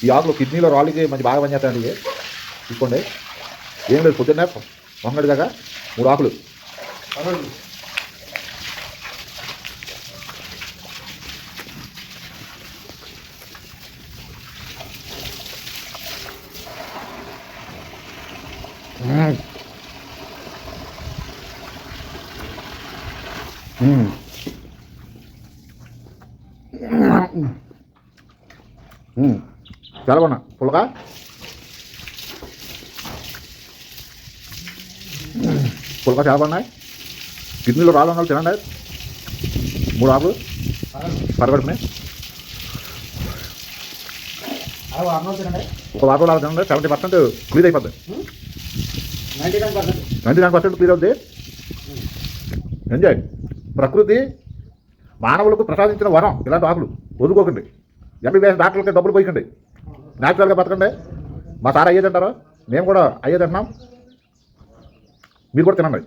ఈ ఆకులు కిడ్నీలో రాళ్ళకి మంచి బాగా పనిచేస్తాయండి ఇవి. తీసుకోండి. ఏం లేదు, పొద్దున్నే వంగడి దాకా 3 ఆకులు. చాలా బాగున్నా పుల్లగా. పుల్లగా చాలా బాగున్నాయి. కిడ్నీలో రాళ్ళు ఉన్న వాళ్ళు తినండి. 3 ఆకులు పరగడుపునే ఒక వారం అలా తినండి. 70% క్లియర్ అయిపోద్ది. 99% క్లియర్ అవుద్ది. ఎంజాయ్. ప్రకృతి మానవులకు ప్రసాదించిన వరం ఇలాంటి ఆకులు. వదులుకోకండి. ఎంబీబీఎస్ డాక్టర్లకి డబ్బులు పోయకండి. న్యాచురల్గా బతకండి. మా సార్ అయ్యేది అంటారు, మేము కూడా అయ్యేది అంటున్నాం. మీరు కూడా తినండి.